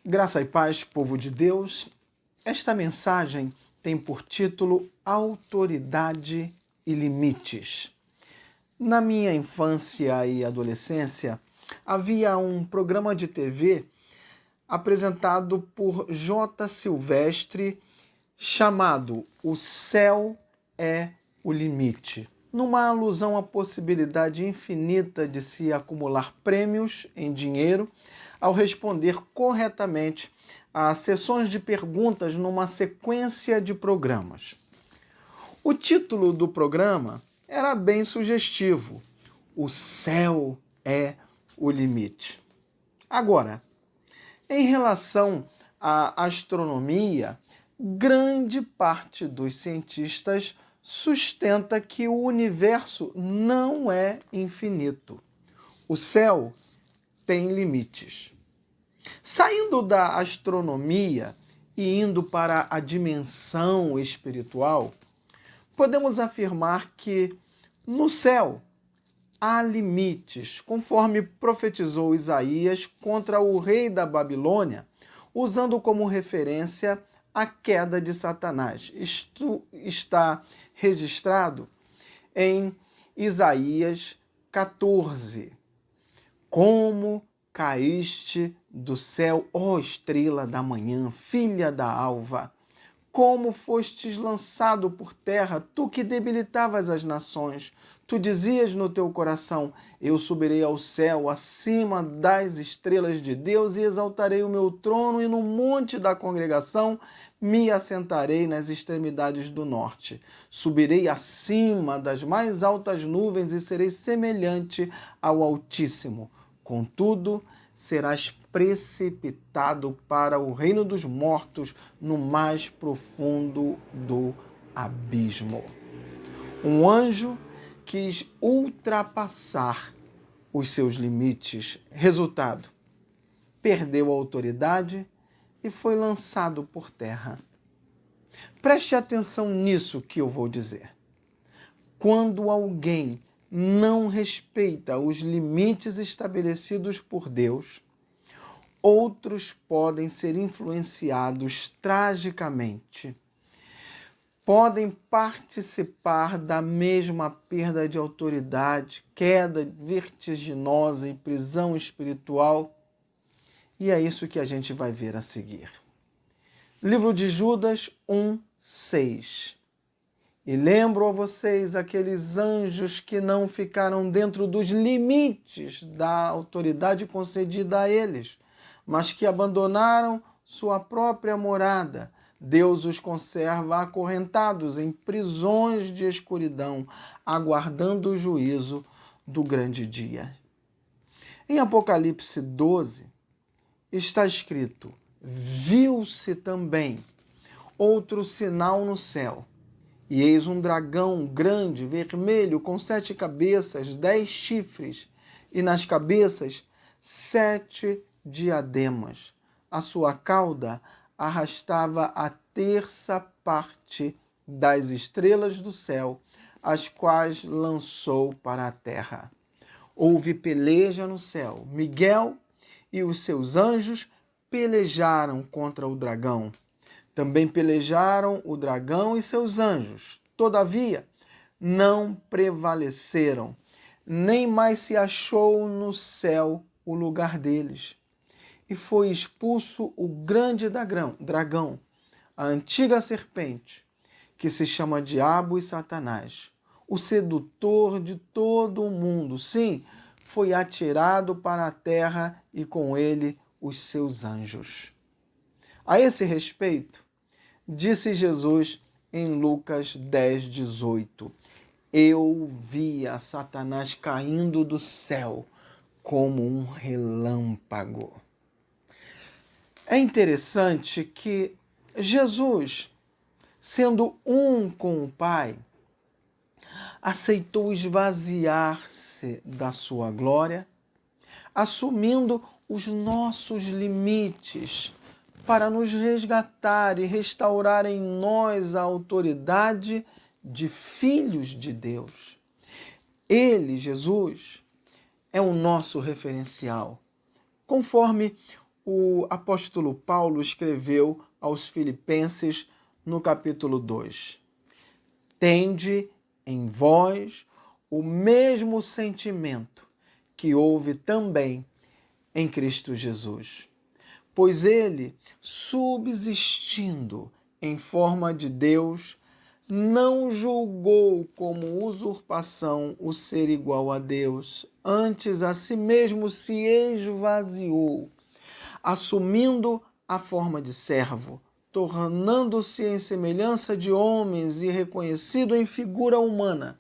Graça e paz, povo de Deus. Esta mensagem tem por título Autoridade e Limites. Na minha infância e adolescência, havia um programa de TV apresentado por J. Silvestre chamado O Céu é o Limite, numa alusão à possibilidade infinita de se acumular prêmios em dinheiro ao responder corretamente a sessões de perguntas numa sequência de programas. O título do programa era bem sugestivo: O Céu é o Limite. Agora, em relação à astronomia, grande parte dos cientistas sustenta que o universo não é infinito. O céu tem limites. Saindo da astronomia e indo para a dimensão espiritual, podemos afirmar que no céu há limites, conforme profetizou Isaías contra o rei da Babilônia, usando como referência a queda de Satanás. Isto está registrado em Isaías 14. Como caíste do céu, ó estrela da manhã, filha da alva! Como fostes lançado por terra, tu que debilitavas as nações. Tu dizias no teu coração: eu subirei ao céu, acima das estrelas de Deus, e exaltarei o meu trono, e no monte da congregação me assentarei nas extremidades do norte. Subirei acima das mais altas nuvens e serei semelhante ao Altíssimo. Contudo, serás precipitado para o reino dos mortos, no mais profundo do abismo. Um anjo quis ultrapassar os seus limites. Resultado: perdeu a autoridade e foi lançado por terra. Preste atenção nisso que eu vou dizer. Quando alguém não respeita os limites estabelecidos por Deus, outros podem ser influenciados tragicamente. Podem participar da mesma perda de autoridade, queda vertiginosa e prisão espiritual. E é isso que a gente vai ver a seguir. Livro de Judas 1:6. E lembro a vocês aqueles anjos que não ficaram dentro dos limites da autoridade concedida a eles, mas que abandonaram sua própria morada. Deus os conserva acorrentados em prisões de escuridão, aguardando o juízo do grande dia. Em Apocalipse 12, está escrito: viu-se também outro sinal no céu, e eis um dragão grande, vermelho, com 7 cabeças, 10 chifres, e nas cabeças 7 diademas. A sua cauda arrastava a 1/3 das estrelas do céu, as quais lançou para a terra. Houve peleja no céu. Miguel e os seus anjos pelejaram contra o dragão. Também pelejaram o dragão e seus anjos. Todavia, não prevaleceram, nem mais se achou no céu o lugar deles. E foi expulso o grande dragão, a antiga serpente, que se chama Diabo e Satanás, o sedutor de todo o mundo. Sim, foi atirado para a terra e com ele os seus anjos. A esse respeito, disse Jesus em Lucas 10:18: eu via Satanás caindo do céu como um relâmpago. É interessante que Jesus, sendo um com o Pai, aceitou esvaziar-se da sua glória, assumindo os nossos limites para nos resgatar e restaurar em nós a autoridade de filhos de Deus. Ele, Jesus, é o nosso referencial. Conforme o apóstolo Paulo escreveu aos Filipenses no capítulo 2. Tende em vós o mesmo sentimento que houve também em Cristo Jesus. Pois ele, subsistindo em forma de Deus, não julgou como usurpação o ser igual a Deus, antes a si mesmo se esvaziou, assumindo a forma de servo, tornando-se em semelhança de homens e reconhecido em figura humana.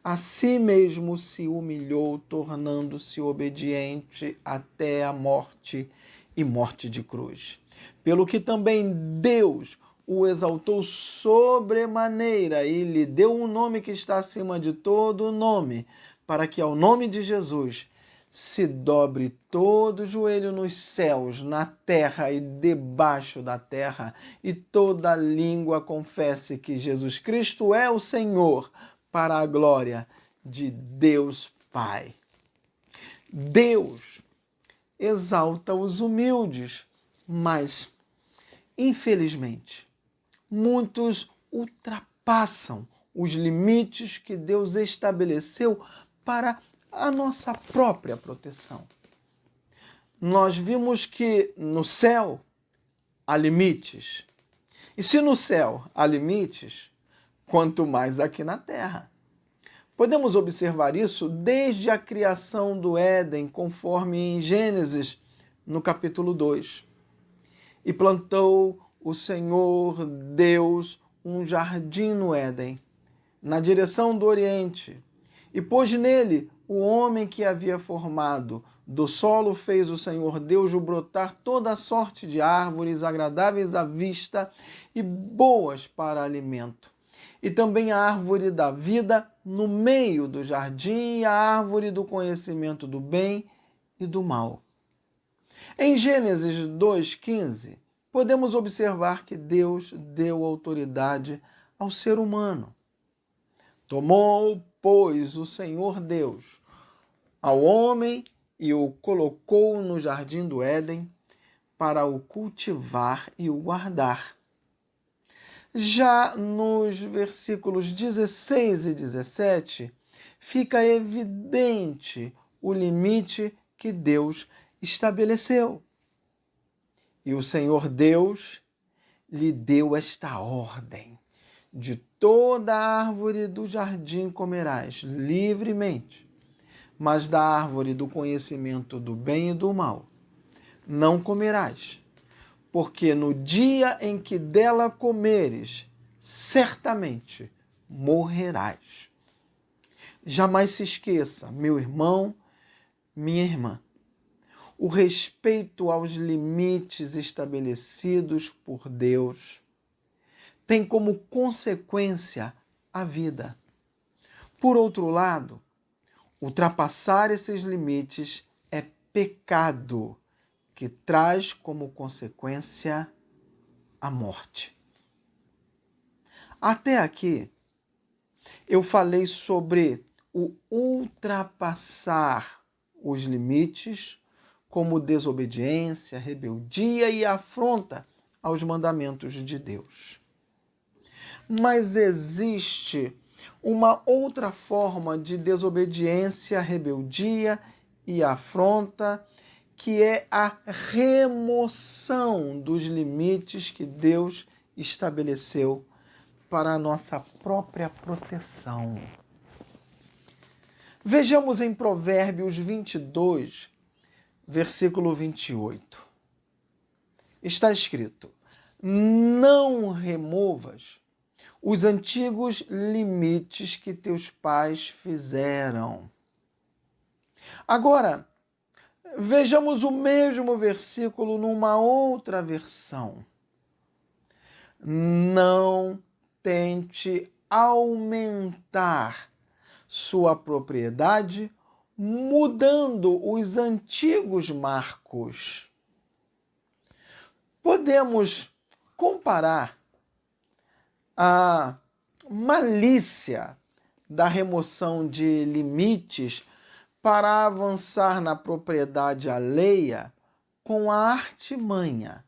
A si mesmo se humilhou, tornando-se obediente até a morte e morte de cruz. Pelo que também Deus o exaltou sobremaneira e lhe deu um nome que está acima de todo nome, para que ao nome de Jesus se dobre todo o joelho nos céus, na terra e debaixo da terra, e toda língua confesse que Jesus Cristo é o Senhor, para a glória de Deus Pai. Deus exalta os humildes, mas, infelizmente, muitos ultrapassam os limites que Deus estabeleceu para a nossa própria proteção. Nós vimos que no céu há limites. E se no céu há limites, quanto mais aqui na terra. Podemos observar isso desde a criação do Éden, conforme em Gênesis, no capítulo 2. E plantou o Senhor Deus um jardim no Éden, na direção do Oriente, e pôs nele o homem que havia formado. Do solo fez o Senhor Deus brotar toda sorte de árvores agradáveis à vista e boas para alimento. E também a árvore da vida no meio do jardim e a árvore do conhecimento do bem e do mal. Em Gênesis 2,15, podemos observar que Deus deu autoridade ao ser humano. Tomou, pois, o Senhor Deus ao homem e o colocou no jardim do Éden para o cultivar e o guardar. Já nos versículos 16 e 17, fica evidente o limite que Deus estabeleceu. E o Senhor Deus lhe deu esta ordem: de toda árvore do jardim comerás livremente, mas da árvore do conhecimento do bem e do mal não comerás, porque no dia em que dela comeres, certamente morrerás. Jamais se esqueça, meu irmão, minha irmã, o respeito aos limites estabelecidos por Deus tem como consequência a vida. Por outro lado, ultrapassar esses limites é pecado, que traz como consequência a morte. Até aqui, eu falei sobre o ultrapassar os limites como desobediência, rebeldia e afronta aos mandamentos de Deus. Mas existe uma outra forma de desobediência, rebeldia e afronta, que é a remoção dos limites que Deus estabeleceu para a nossa própria proteção. Vejamos em Provérbios 22, versículo 28. Está escrito: não removas os antigos limites que teus pais fizeram. Agora, vejamos o mesmo versículo numa outra versão. Não tente aumentar sua propriedade mudando os antigos marcos. Podemos comparar a malícia da remoção de limites para avançar na propriedade alheia com a artimanha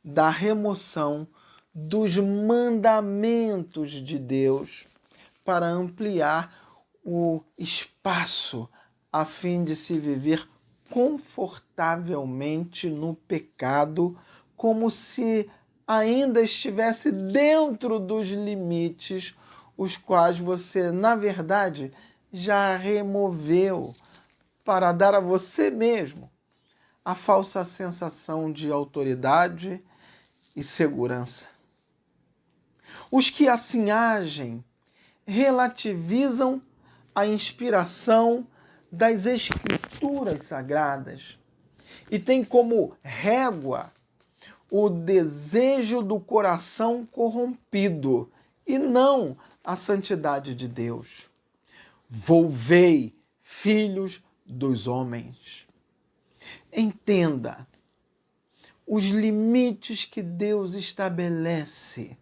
da remoção dos mandamentos de Deus para ampliar o espaço a fim de se viver confortavelmente no pecado, como se ainda estivesse dentro dos limites, os quais você, na verdade, já removeu para dar a você mesmo a falsa sensação de autoridade e segurança. Os que assim agem relativizam a inspiração das Escrituras Sagradas e têm como régua o desejo do coração corrompido e não a santidade de Deus. Volvei, filhos dos homens. Entenda, os limites que Deus estabelece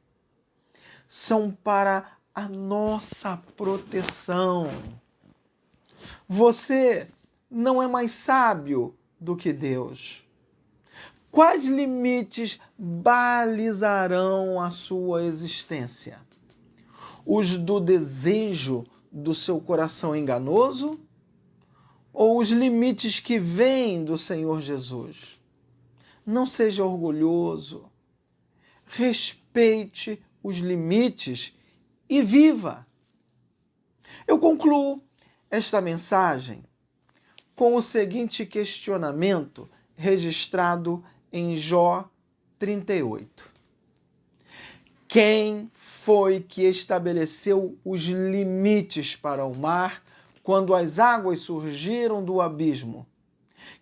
são para a nossa proteção. Você não é mais sábio do que Deus. Quais limites balizarão a sua existência? Os do desejo do seu coração enganoso? Ou os limites que vêm do Senhor Jesus? Não seja orgulhoso. Respeite os limites e viva. Eu concluo esta mensagem com o seguinte questionamento registrado em Jó 38. Quem foi que estabeleceu os limites para o mar quando as águas surgiram do abismo?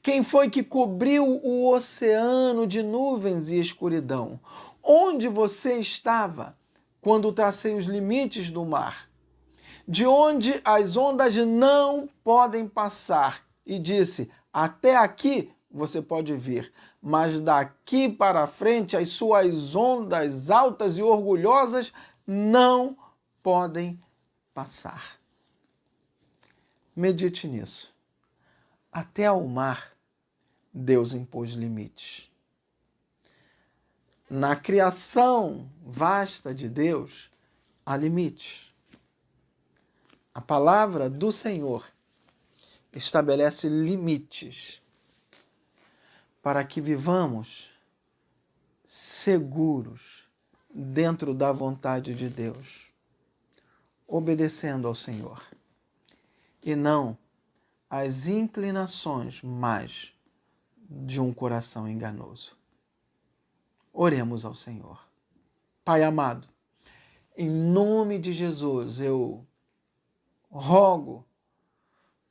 Quem foi que cobriu o oceano de nuvens e escuridão? Onde você estava quando tracei os limites do mar? De onde as ondas não podem passar? E disse, até aqui você pode vir, mas daqui para frente as suas ondas altas e orgulhosas não podem passar. Medite nisso. Até ao mar, Deus impôs limites. Na criação vasta de Deus, há limites. A palavra do Senhor estabelece limites para que vivamos seguros dentro da vontade de Deus, obedecendo ao Senhor, e não às inclinações mais de um coração enganoso. Oremos ao Senhor. Pai amado, em nome de Jesus, eu rogo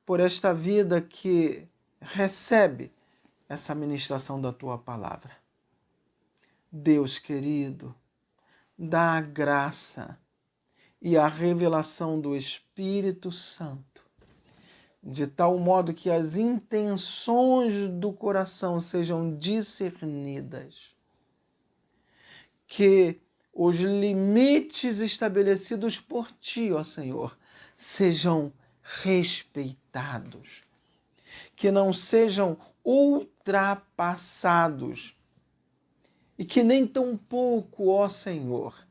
por esta vida que recebe essa ministração da Tua palavra. Deus querido, dá a graça e a revelação do Espírito Santo, de tal modo que as intenções do coração sejam discernidas, que os limites estabelecidos por Ti, ó Senhor, sejam respeitados, que não sejam ultrapassados e que nem tampouco, ó Senhor,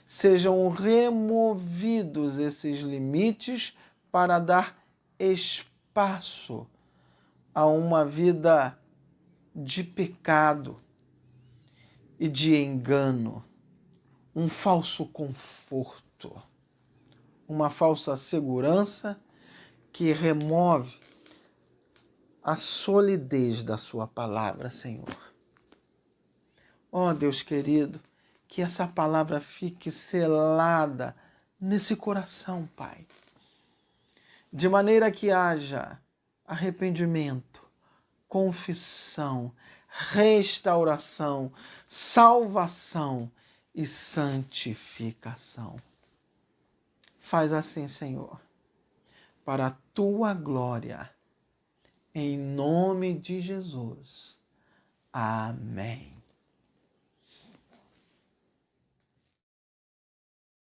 sejam removidos esses limites para dar espaço a uma vida de pecado e de engano, um falso conforto, uma falsa segurança que remove a solidez da Sua palavra, Senhor. Ó Deus querido, que essa palavra fique selada nesse coração, Pai, de maneira que haja arrependimento, confissão, restauração, salvação e santificação. Faz assim, Senhor, para a Tua glória, em nome de Jesus. Amém.